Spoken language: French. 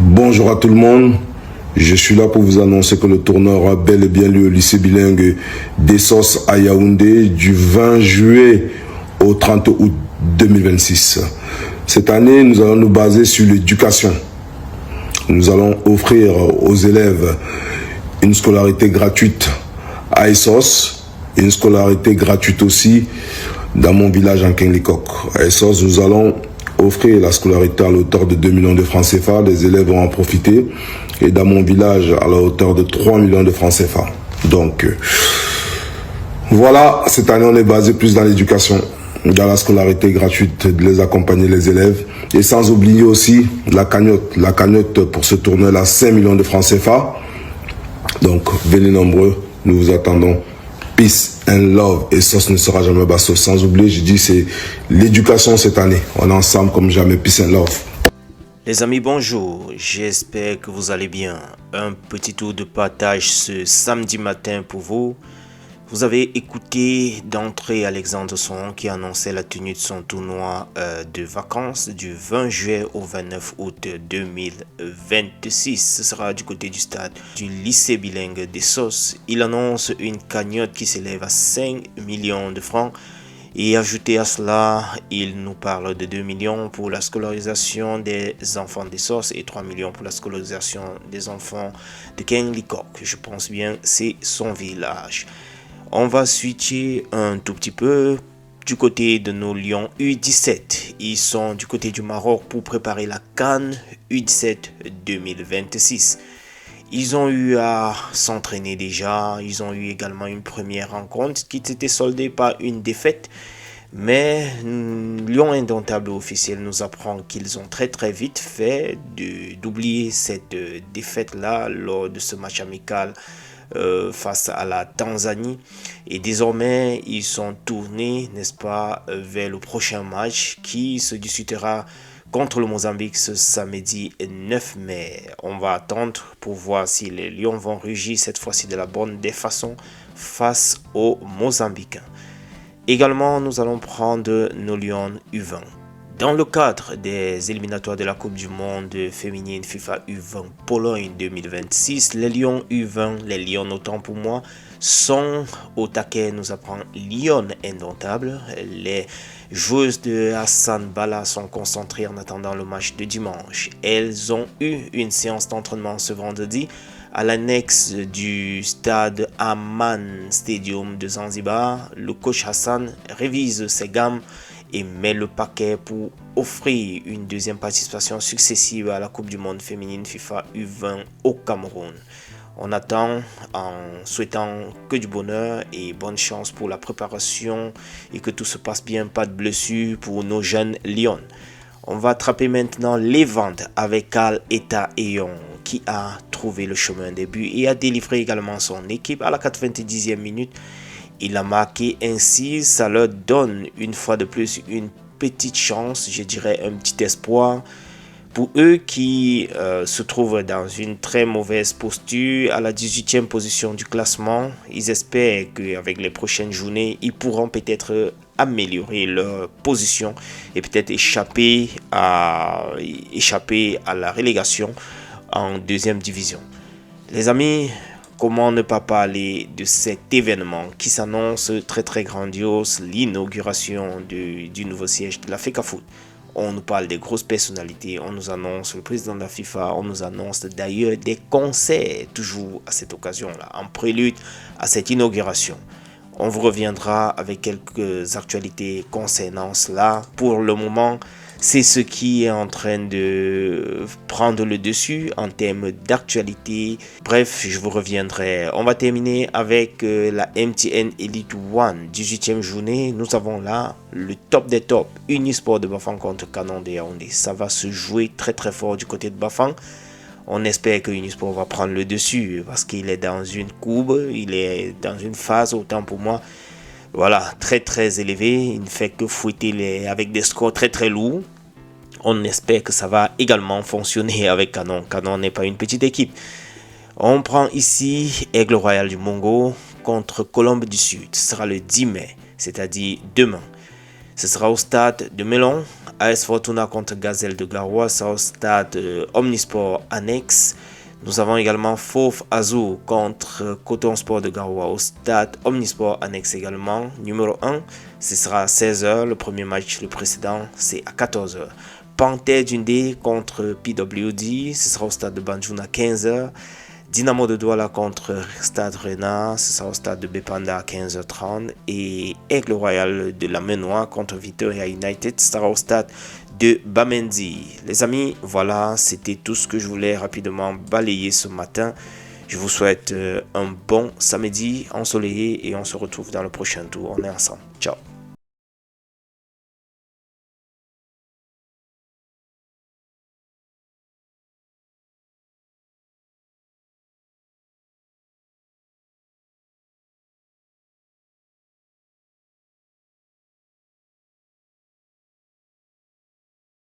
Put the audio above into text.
Bonjour à tout le monde, je suis là pour vous annoncer que le tournoi aura bel et bien lieu au lycée bilingue d'Essos à Yaoundé du 20 juillet au 30 août 2026. Cette année, nous allons nous baser sur l'éducation. Nous allons offrir aux élèves une scolarité gratuite à Essos et une scolarité gratuite aussi dans mon village en Kenlikok. À Essos, nous allons offrir la scolarité à la hauteur de 2 millions de francs CFA. Les élèves vont en profiter. Et dans mon village, à la hauteur de 3 millions de francs CFA. Donc, voilà, cette année, on est basé plus dans l'éducation, dans la scolarité gratuite, de les accompagner les élèves. Et sans oublier aussi la cagnotte. La cagnotte pour ce tournoi-là, 5 millions de francs CFA. Donc, venez nombreux, nous vous attendons. Peace and love. Et ça, ce ne sera jamais basso. Sans oublier, je dis, c'est l'éducation cette année. On est ensemble comme jamais. Peace and love. Les amis, bonjour. J'espère que vous allez bien. Un petit tour de partage ce samedi matin pour vous. Vous avez écouté d'entrée Alexandre Son qui annonçait la tenue de son tournoi de vacances du 20 juillet au 29 août 2026. Ce sera du côté du stade du lycée bilingue d'Essos. Il annonce une cagnotte qui s'élève à 5 millions de francs. Et ajouté à cela, il nous parle de 2 millions pour la scolarisation des enfants d'Essos et 3 millions pour la scolarisation des enfants de Kenlikok. Je pense bien c'est son village. On va switcher un tout petit peu du côté de nos Lions U17. Ils sont du côté du Maroc pour préparer la CAN U17 2026. Ils ont eu à s'entraîner déjà. Ils ont eu également une première rencontre qui s'était soldée par une défaite. Mais Lion Indomptable officiel nous apprend qu'ils ont très vite fait d'oublier cette défaite-là lors de ce match amical face à la Tanzanie. Et désormais, ils sont tournés, n'est-ce pas, vers le prochain match qui se disputera contre le Mozambique ce samedi 9 mai. On va attendre pour voir si les Lions vont rugir cette fois-ci de la bonne des façons face aux Mozambicains. Également, nous allons prendre nos Lions U20. Dans le cadre des éliminatoires de la Coupe du Monde féminine FIFA U20 Pologne 2026, les Lions U20, les Lions autant pour moi, sont au taquet. Nous apprend Lion Indomptable. Les joueuses de Hassan Bala sont concentrées en attendant le match de dimanche. Elles ont eu une séance d'entraînement ce vendredi à l'annexe du stade Amman Stadium de Zanzibar. Le coach Hassan révise ses gammes et met le paquet pour offrir une deuxième participation successive à la Coupe du Monde féminine FIFA U20 au Cameroun. On attend en souhaitant que du bonheur et bonne chance pour la préparation et que tout se passe bien, pas de blessures pour nos jeunes Lions. On va attraper maintenant les ventes avec Karl Eta Eyon qui a trouvé le chemin des buts et a délivré également son équipe à la 90e minute. Il a marqué ainsi, ça leur donne une fois de plus une petite chance, je dirais un petit espoir pour eux qui se trouvent dans une très mauvaise posture à la 18e position du classement. Ils espèrent qu'avec les prochaines journées, ils pourront peut-être améliorer leur position et peut-être échapper à la relégation en deuxième division. Les amis, comment ne pas parler de cet événement qui s'annonce très grandiose, l'inauguration du nouveau siège de la FECAFOOT. On nous parle des grosses personnalités, on nous annonce le président de la FIFA, on nous annonce d'ailleurs des concerts toujours à cette occasion-là, en prélude à cette inauguration. On vous reviendra avec quelques actualités concernant cela. Pour le moment, c'est ce qui est en train de prendre le dessus en termes d'actualité. Bref, je vous reviendrai. On va terminer avec la MTN Elite One, 18e journée. Nous avons là le top des tops. Unisport de Bafang contre Canon de Yaoundé. Ça va se jouer très fort du côté de Bafang. On espère que Unisport va prendre le dessus parce qu'il est dans une courbe, il est dans une phase, autant pour moi, voilà, très élevé. Il ne fait que fouetter avec des scores très lourds. On espère que ça va également fonctionner avec Canon. Canon n'est pas une petite équipe. On prend ici Aigle Royal du Mongo contre Colombe du Sud. Ce sera le 10 mai, c'est-à-dire demain. Ce sera au stade de Melon AS Fortuna contre Gazelle de Garoua, ça au stade Omnisport Annexe. Nous avons également Fauve Azur contre Coton Sport de Garoua au stade Omnisport Annexe également. Numéro 1, ce sera à 16h. Le premier match, le précédent, c'est à 14h. Panthère Dundee contre PWD, ce sera au stade de Banjul à 15h. Dynamo de Douala contre Stade Renard, ce sera au stade de Bepanda à 15h30. Et Aigle Royal de la Menoie contre Victoria United, ce sera au stade de Bamendi. Les amis, voilà, c'était tout ce que je voulais rapidement balayer ce matin. Je vous souhaite un bon samedi ensoleillé et on se retrouve dans le prochain tour. On est ensemble. Ciao.